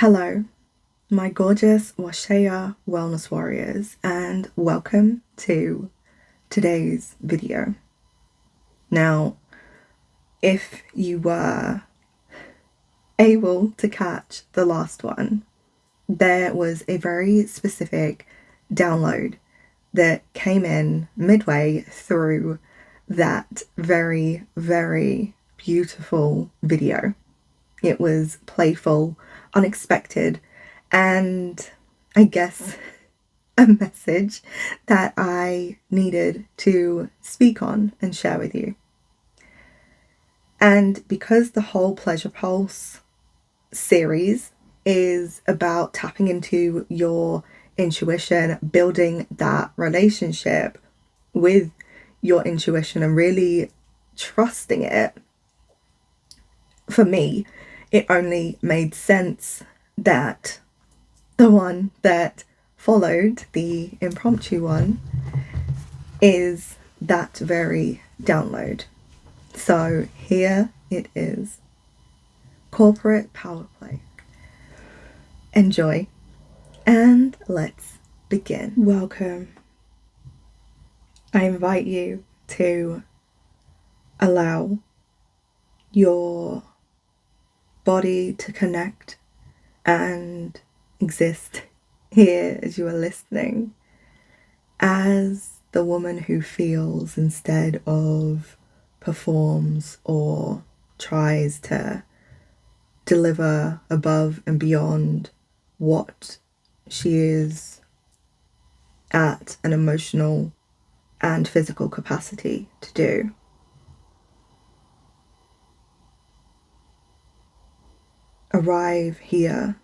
Hello, my gorgeous Washaya wellness warriors, and welcome to today's video. Now, if you were able to catch the last one, there was a very specific download that came in midway through that very, very beautiful video. It was playful, unexpected, and I guess a message that I needed to speak on and share with you. And because the whole Pleasure Pulse series is about tapping into your intuition, building that relationship with your intuition and really trusting it, for me, it only made sense that the one that followed the impromptu one is that very download. So here it is. Corporate power play. Enjoy and let's begin. Welcome. I invite you to allow your body to connect and exist here as you are listening as the woman who feels instead of performs or tries to deliver above and beyond what she is at an emotional and physical capacity to do. Arrive here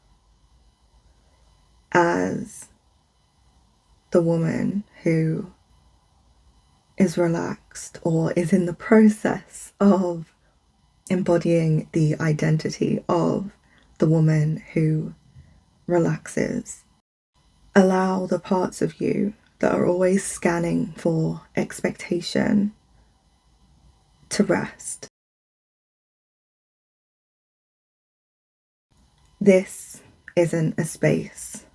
as the woman who is relaxed or is in the process of embodying the identity of the woman who relaxes. Allow the parts of you that are always scanning for expectation to rest. This isn't a space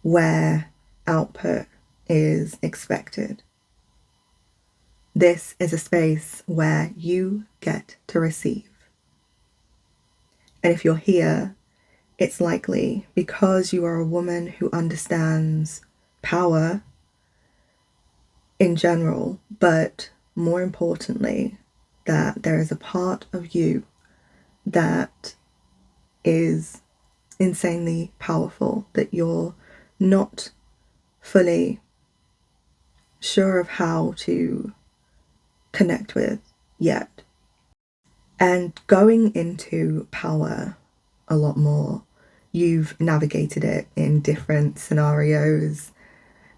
where output is expected. This is a space where you get to receive. And if you're here, it's likely because you are a woman who understands power in general, but more importantly, that there is a part of you that is insanely powerful, that you're not fully sure of how to connect with yet. And going into power a lot more, you've navigated it in different scenarios,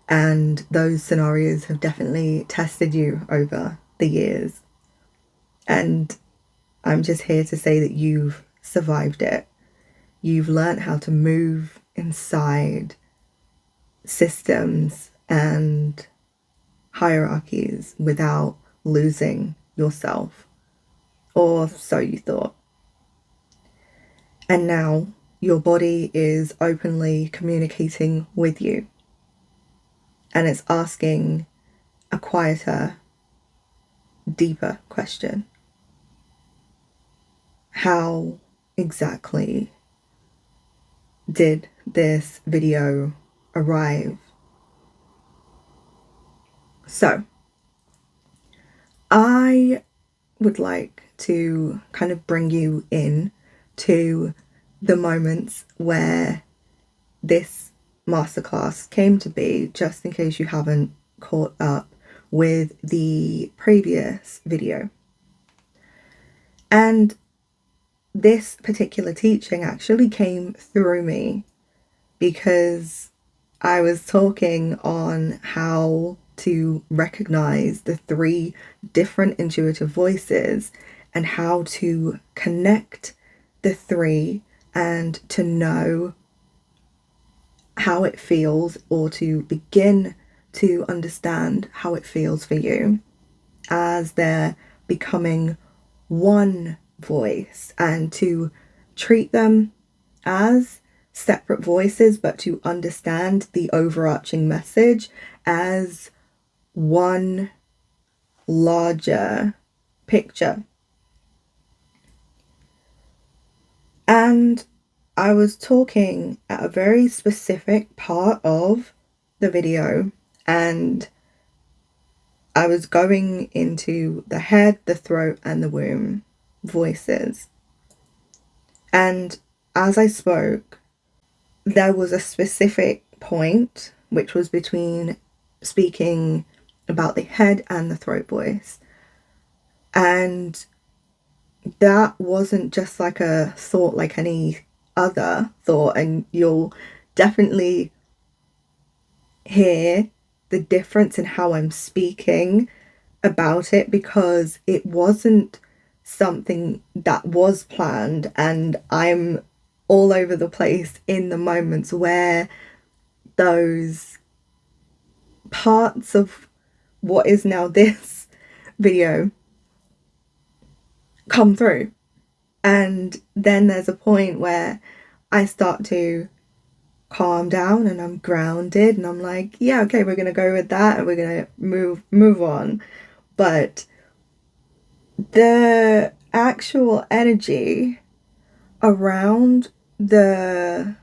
and those scenarios have definitely tested you over the years. And I'm just here to say that you've survived it. You've learned how to move inside systems and hierarchies without losing yourself, or so you thought. And now your body is openly communicating with you, and it's asking a quieter, deeper question. How exactly did this video arrive? So, I would like to kind of bring you in to the moments where this masterclass came to be, just in case you haven't caught up with the previous video. And this particular teaching actually came through me because I was talking on how to recognize the 3 different intuitive voices and how to connect the 3 and to know how it feels, or to begin to understand how it feels for you as they're becoming one voice, and to treat them as separate voices, but to understand the overarching message as one larger picture. And I was talking at a very specific part of the video, and I was going into the head, the throat, and the womb voices. And as I spoke, there was a specific point which was between speaking about the head and the throat voice. And that wasn't just like a thought like any other thought, and you'll definitely hear the difference in how I'm speaking about it, because it wasn't something that was planned, and I'm all over the place in the moments where those parts of what is now this video come through. And then there's a point where I start to calm down and I'm grounded and I'm like, yeah, okay, we're gonna go with that and we're gonna move on. But the actual energy around the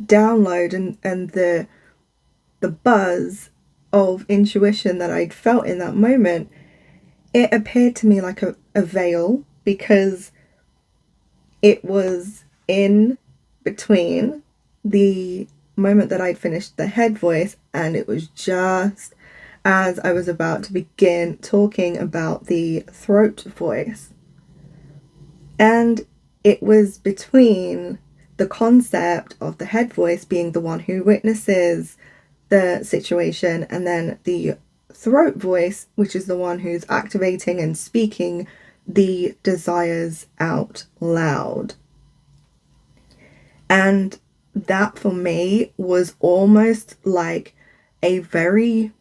download and the buzz of intuition that I'd felt in that moment, it appeared to me like a veil, because it was in between the moment that I'd finished the head voice, and it was just as I was about to begin talking about the throat voice. And it was between the concept of the head voice being the one who witnesses the situation, and then the throat voice, which is the one who's activating and speaking the desires out loud. And that for me was almost like a very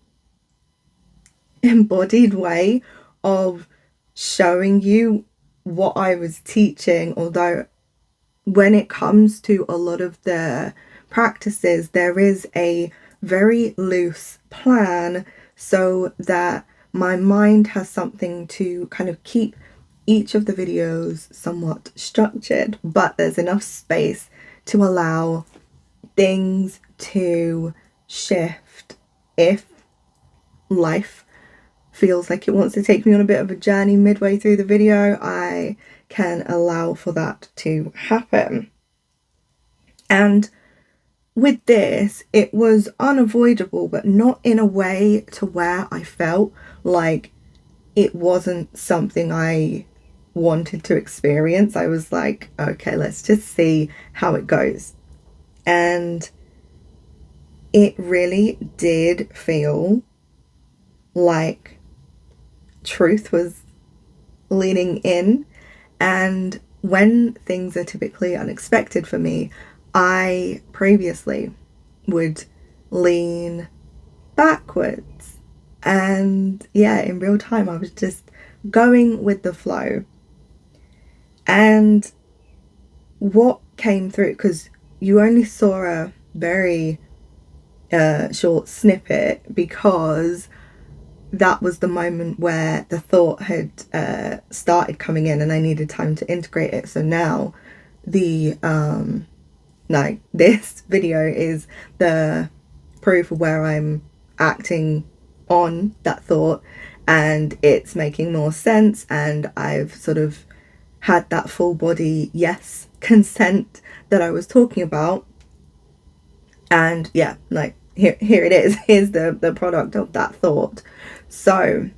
embodied way of showing you what I was teaching, although when it comes to a lot of the practices, there is a very loose plan so that my mind has something to kind of keep each of the videos somewhat structured, but there's enough space to allow things to shift. If life feels like it wants to take me on a bit of a journey midway through the video, I can allow for that to happen. And with this, it was unavoidable, but not in a way to where I felt like it wasn't something I wanted to experience. I was like, okay, let's just see how it goes. And it really did feel like truth was leaning in. And when things are typically unexpected for me, I previously would lean backwards. And yeah, in real time, I was just going with the flow. And what came through, because you only saw a very short snippet, because that was the moment where the thought had started coming in and I needed time to integrate it. So now this video is the proof of where I'm acting on that thought and it's making more sense, and I've sort of had that full body yes consent that I was talking about. And yeah, like here it is. Here's the product of that thought. So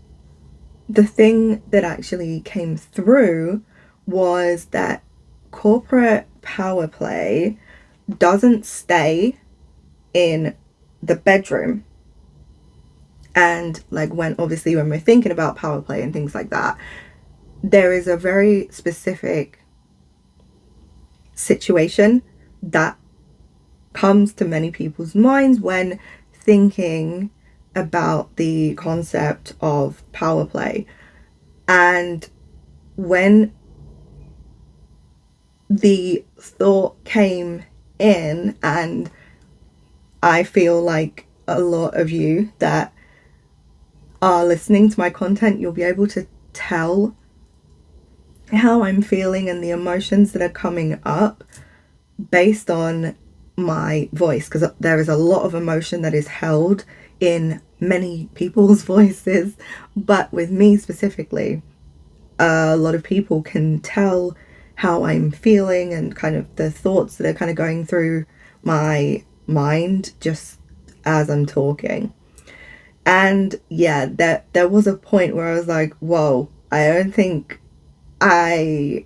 the thing that actually came through was that corporate power play doesn't stay in the bedroom. And like when we're thinking about power play and things like that, there is a very specific situation that comes to many people's minds when thinking about the concept of power play. And when the thought came in, and I feel like a lot of you that are listening to my content, you'll be able to tell how I'm feeling and the emotions that are coming up based on my voice, because there is a lot of emotion that is held in many people's voices, but with me specifically, a lot of people can tell how I'm feeling and kind of the thoughts that are kind of going through my mind just as I'm talking. And yeah, there was a point where I was like, whoa, I don't think I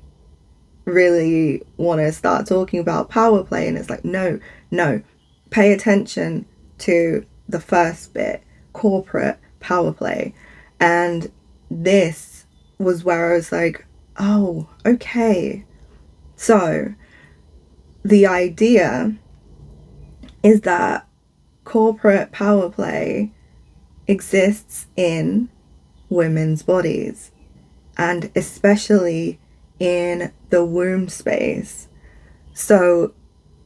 really want to start talking about power play. And it's like, no, pay attention to the first bit, corporate power play. And this was where I was like, oh, okay. So the idea is that corporate power play exists in women's bodies, and especially in the womb space. So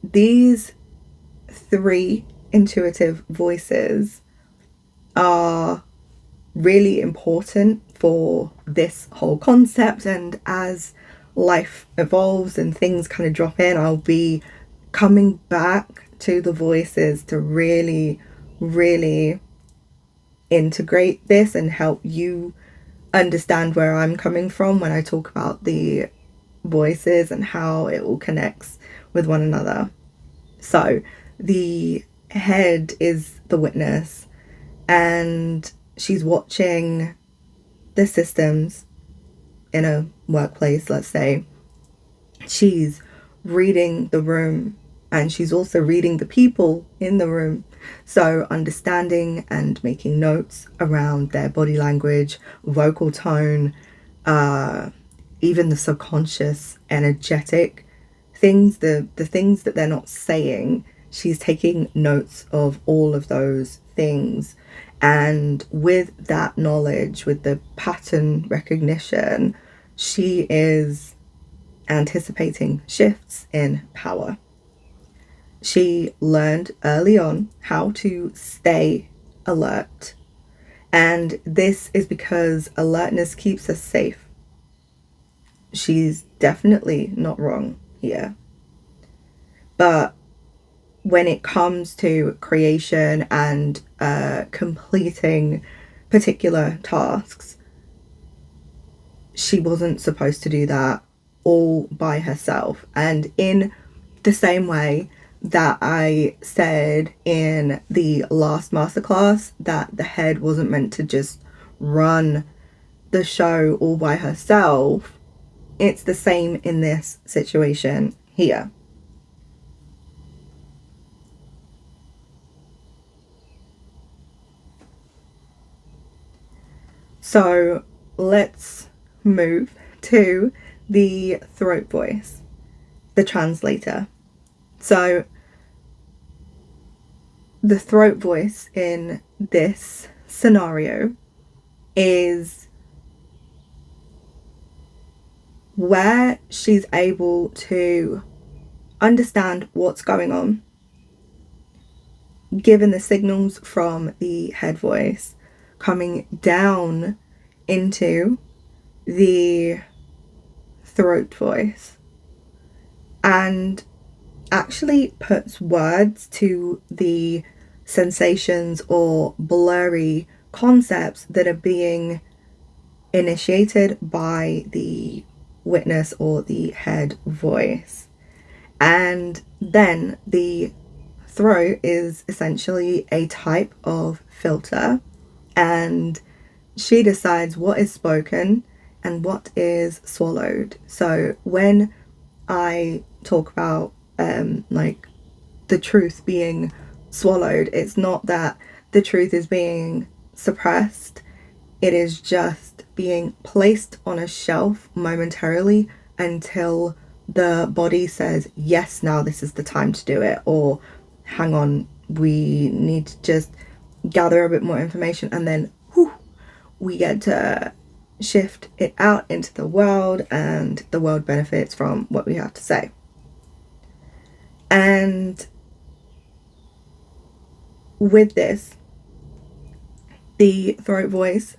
these three intuitive voices are really important for this whole concept, and as life evolves and things kind of drop in, I'll be coming back to the voices to really integrate this and help you understand where I'm coming from when I talk about the voices and how it all connects with one another. So the head is the witness, and she's watching the systems in a workplace, let's say. She's reading the room, and she's also reading the people in the room. So understanding and making notes around their body language, vocal tone, even the subconscious, energetic things, the things that they're not saying. She's taking notes of all of those things. And with that knowledge, with the pattern recognition, she is anticipating shifts in power. She learned early on how to stay alert. And this is because alertness keeps us safe. She's definitely not wrong here. But when it comes to creation and completing particular tasks, she wasn't supposed to do that all by herself. And in the same way that I said in the last masterclass that the head wasn't meant to just run the show all by herself, it's the same in this situation here. So let's move to the throat voice, the translator. So the throat voice in this scenario is where she's able to understand what's going on, given the signals from the head voice coming down into the throat voice, and actually puts words to the sensations or blurry concepts that are being initiated by the witness or the head voice. And then the throat is essentially a type of filter, and she decides what is spoken and what is swallowed. So when I talk about like the truth being swallowed, it's not that the truth is being suppressed, it is just being placed on a shelf momentarily until the body says, yes, now this is the time to do it, or hang on, we need to just gather a bit more information, and then we get to shift it out into the world, and the world benefits from what we have to say. And with this, the throat voice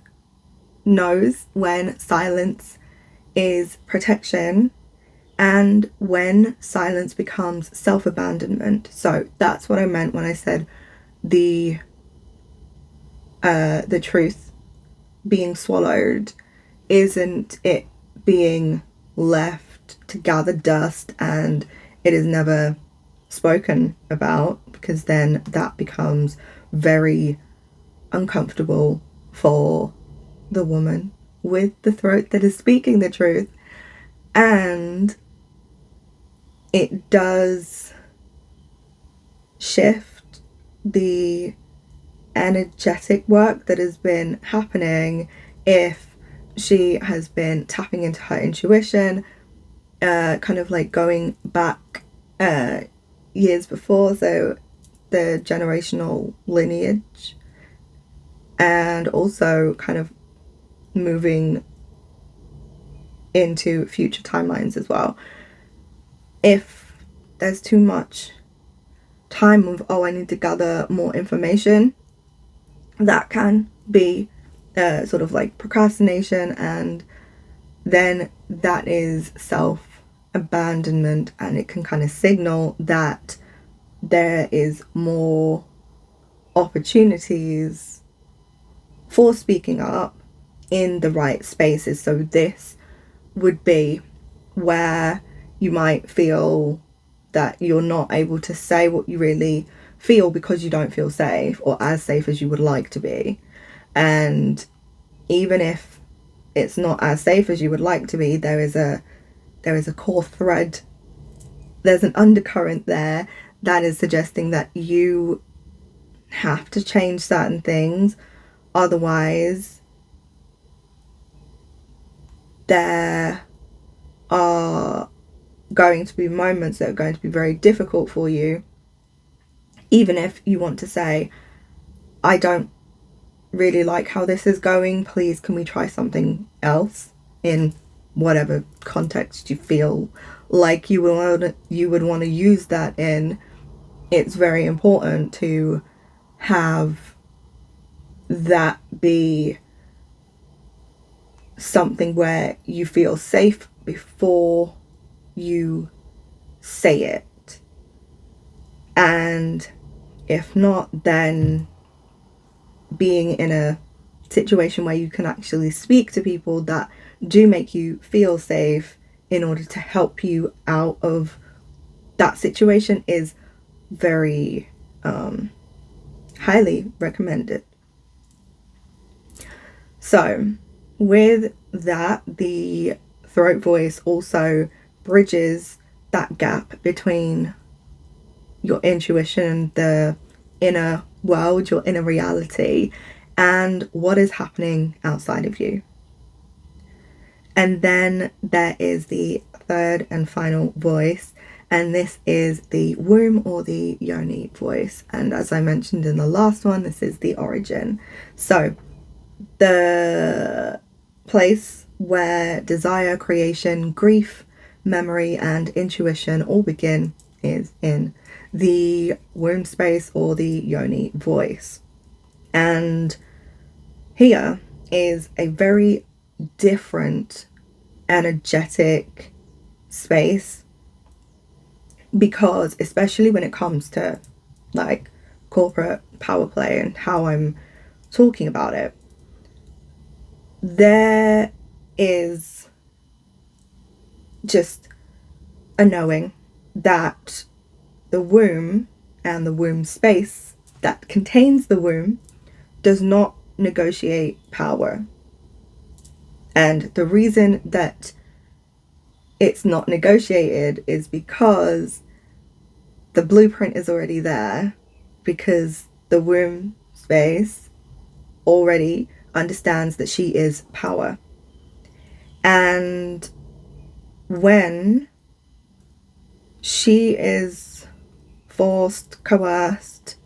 knows when silence is protection and when silence becomes self-abandonment. So that's what I meant when I said the truth being swallowed isn't it being left to gather dust and it is never spoken about, because then that becomes very uncomfortable for the woman with the throat that is speaking the truth. And it does shift the energetic work that has been happening if she has been tapping into her intuition, kind of like going back years before, so the generational lineage, and also kind of moving into future timelines as well. If there's too much time of, oh, I need to gather more information, that can be sort of like procrastination, and then that is self-abandonment, and it can kind of signal that there is more opportunities for speaking up in the right spaces. So this would be where you might feel that you're not able to say what you really feel because you don't feel safe, or as safe as you would like to be. And even if it's not as safe as you would like to be, there is a core thread, there's an undercurrent there that is suggesting that you have to change certain things, otherwise there are going to be moments that are going to be very difficult for you, even if you want to say, I don't really like how this is going, please can we try something else, in whatever context you feel like you would want to use that in. It's very important to have that be something where you feel safe before you say it. And if not, then being in a situation where you can actually speak to people that do make you feel safe in order to help you out of that situation is very highly recommended. So with that, the throat voice also bridges that gap between your intuition, the inner world, your inner reality, and what is happening outside of you. And then there is the third and final voice, and this is the womb or the yoni voice. And as I mentioned in the last one, this is the origin. So the place where desire, creation, grief, memory, and intuition all begin is in the womb space or the yoni voice. And here is a very different energetic space, because especially when it comes to like corporate power play and how I'm talking about it, there is just a knowing that the womb and the womb space that contains the womb does not negotiate power. And the reason that it's not negotiated is because the blueprint is already there, because the womb space already understands that she is power. And when she is forced, coerced,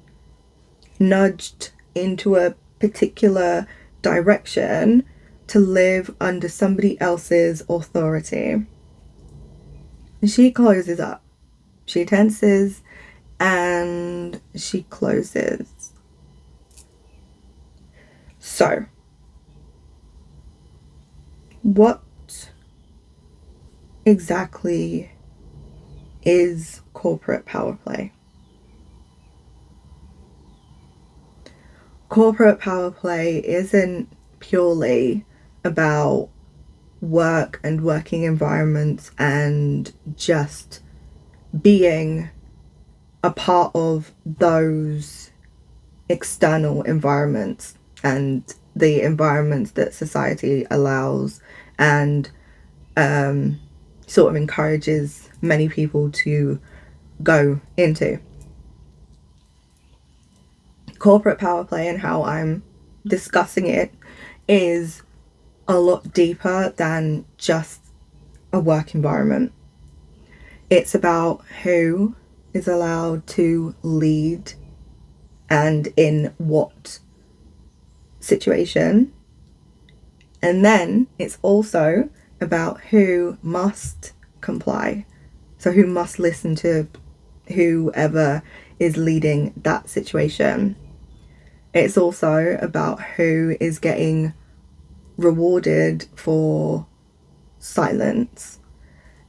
nudged into a particular direction, to live under somebody else's authority. She closes up. She tenses and she closes. So, what exactly is corporate power play? Corporate power play isn't purely about work and working environments and just being a part of those external environments and the environments that society allows and sort of encourages many people to go into. Corporate power play and how I'm discussing it is a lot deeper than just a work environment. It's about who is allowed to lead and in what situation. And then it's also about who must comply. So who must listen to whoever is leading that situation. It's also about who is getting rewarded for silence,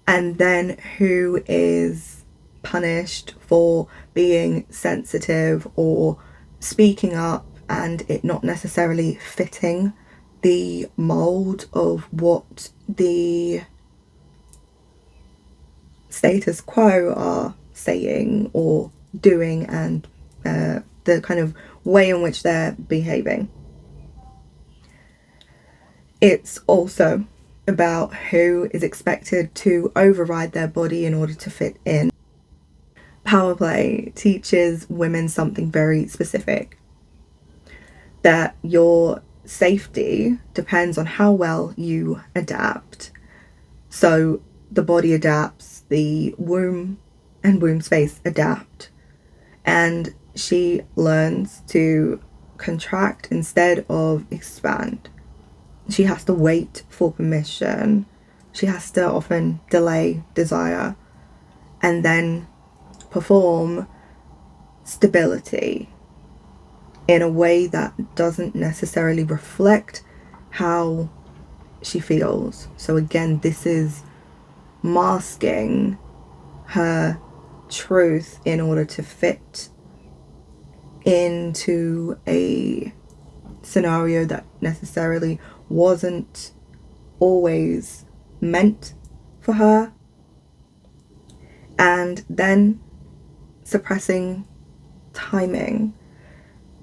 and then who is punished for being sensitive or speaking up and it not necessarily fitting the mold of what the status quo are saying or doing and the kind of way in which they're behaving. It's also about who is expected to override their body in order to fit in. Power play teaches women something very specific, that your safety depends on how well you adapt. So the body adapts, the womb and womb space adapt, and she learns to contract instead of expand. She has to wait for permission. She has to often delay desire and then perform stability in a way that doesn't necessarily reflect how she feels. So again, this is masking her truth in order to fit into a scenario that necessarily wasn't always meant for her, and then suppressing timing.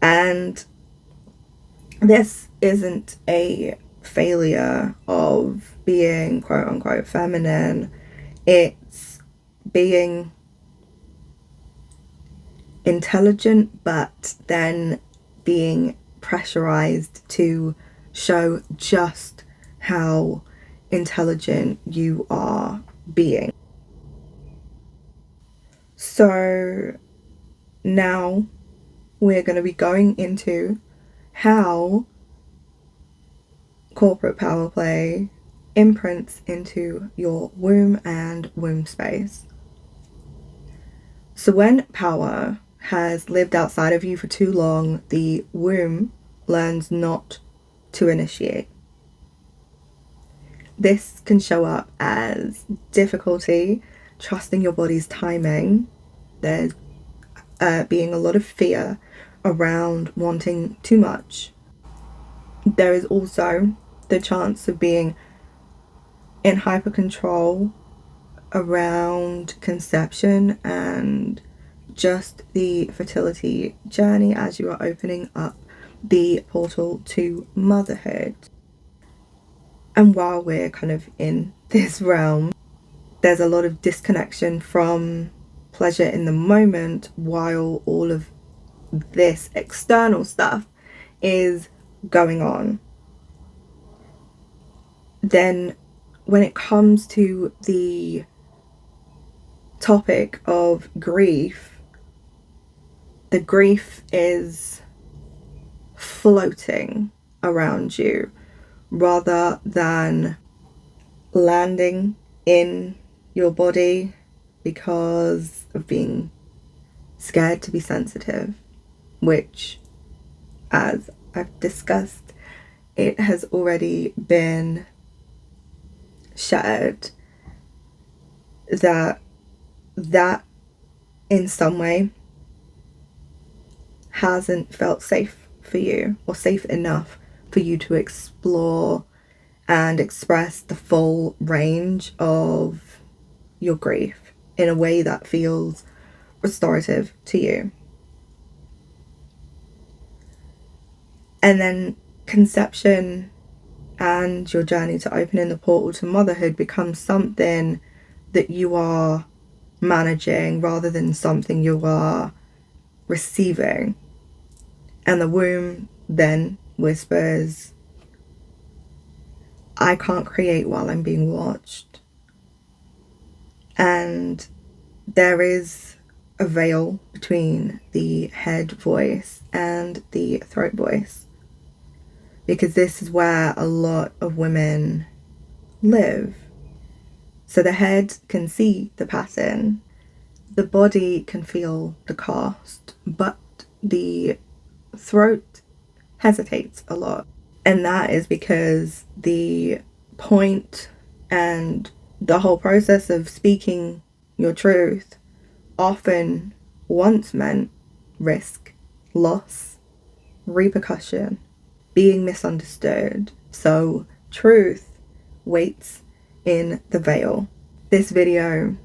And this isn't a failure of being quote unquote feminine, it's being intelligent but then being pressurized to show just how intelligent you are being. So now we're going to be going into how corporate power play imprints into your womb and womb space. So when power has lived outside of you for too long, the womb learns not to initiate. This can show up as difficulty trusting your body's timing. There's being a lot of fear around wanting too much. There is also the chance of being in hyper control around conception and just the fertility journey as you are opening up the portal to motherhood. And while we're kind of in this realm, there's a lot of disconnection from pleasure in the moment while all of this external stuff is going on. Then when it comes to the topic of grief, the grief is floating around you rather than landing in your body because of being scared to be sensitive, which, as I've discussed, it has already been shared that in some way hasn't felt safe for you, or safe enough for you to explore and express the full range of your grief in a way that feels restorative to you. And then conception and your journey to opening the portal to motherhood becomes something that you are managing rather than something you are receiving. And the womb then whispers, I can't create while I'm being watched. And there is a veil between the head voice and the throat voice, because this is where a lot of women live. So the head can see the pattern, the body can feel the cast, but the throat hesitates a lot. And that is because the point and the whole process of speaking your truth often once meant risk, loss, repercussion, being misunderstood. So truth waits in the veil. This video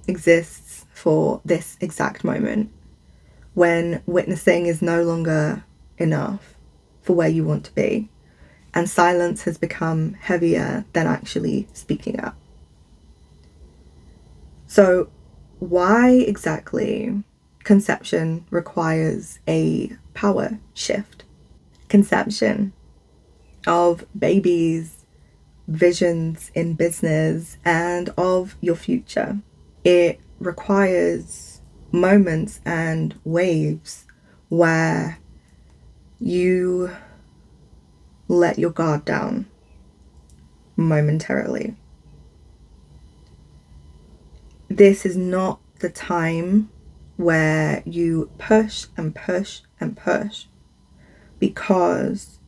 exists for this exact moment, when witnessing is no longer enough for where you want to be, and silence has become heavier than actually speaking up. So why exactly conception requires a power shift? Conception of babies, visions in business, and of your future. It requires moments and waves where you let your guard down momentarily. This is not the time where you push and push and push, because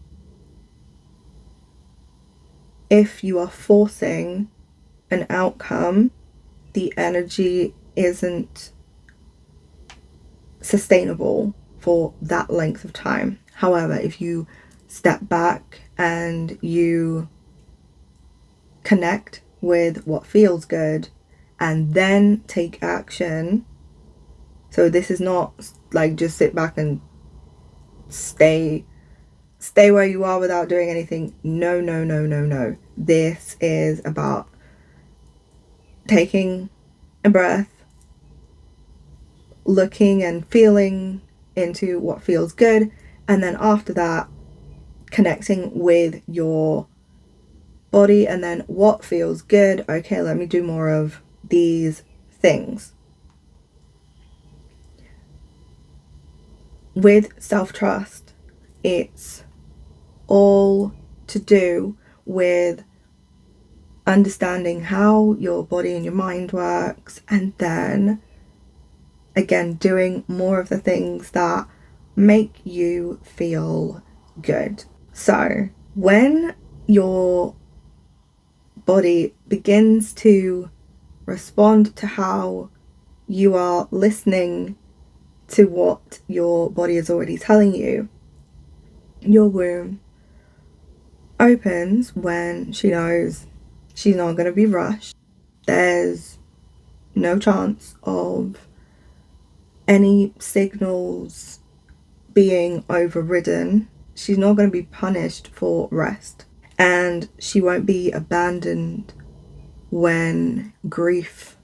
if you are forcing an outcome, the energy isn't sustainable for that length of time. However, if you step back and you connect with what feels good and then take action, so this is not like just sit back and stay where you are without doing anything. No. This is about taking a breath, looking and feeling into what feels good, and then after that connecting with your body, and then what feels good. Okay, let me do more of these things. With self-trust, it's all to do with understanding how your body and your mind works, and then again doing more of the things that make you feel good. So when your body begins to respond to how you are listening to what your body is already telling you, your womb opens when she knows she's not going to be rushed. There's no chance of any signals being overridden. She's not going to be punished for rest, and she won't be abandoned when grief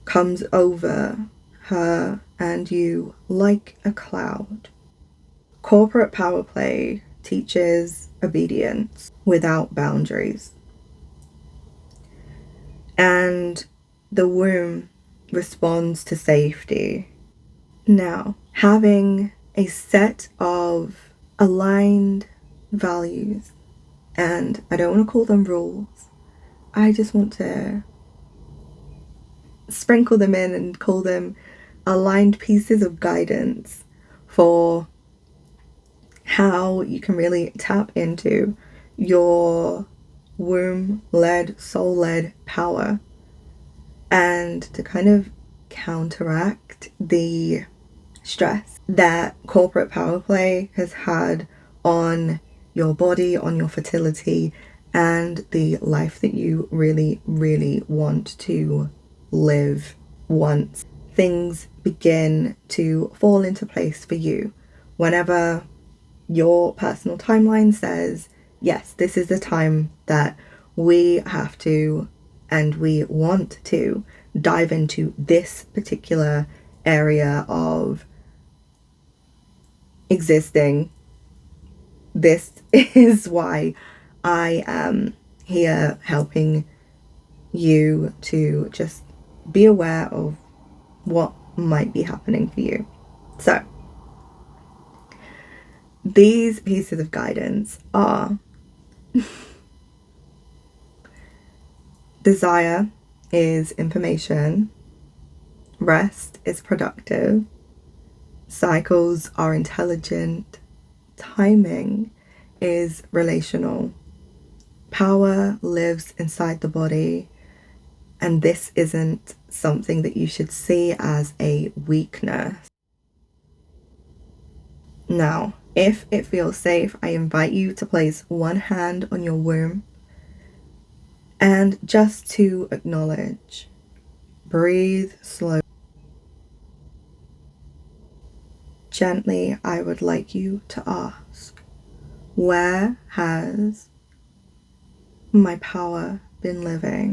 comes over her and you like a cloud. Corporate power play teaches obedience without boundaries, and the womb responds to safety. Now, having a set of aligned values And I don't want to call them rules. I just want to sprinkle them in and call them aligned pieces of guidance for how you can really tap into your womb-led, soul-led power, and to kind of counteract the stress that corporate power play has had on your body, on your fertility, and the life that you really, really want to live once things begin to fall into place for you. Whenever your personal timeline says, yes, this is the time that we have to and we want to dive into this particular area of existing. This is why I am here helping you to just be aware of what might be happening for you. So, these pieces of guidance are desire is information, rest is productive, cycles are intelligent, timing is relational, power lives inside the body, and this isn't something that you should see as a weakness. Now, if it feels safe, I invite you to place one hand on your womb and just to acknowledge. Breathe slowly. Gently, I would like you to ask, where has my power been living?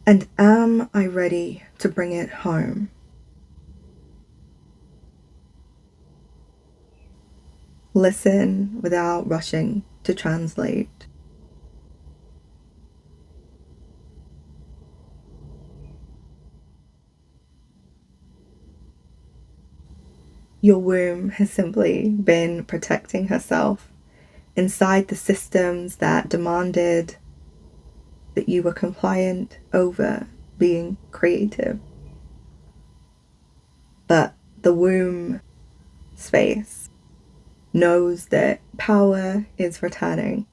And am I ready to bring it home? Listen without rushing to translate. Your womb has simply been protecting herself inside the systems that demanded that you were compliant over being creative. But the womb space knows that power is returning.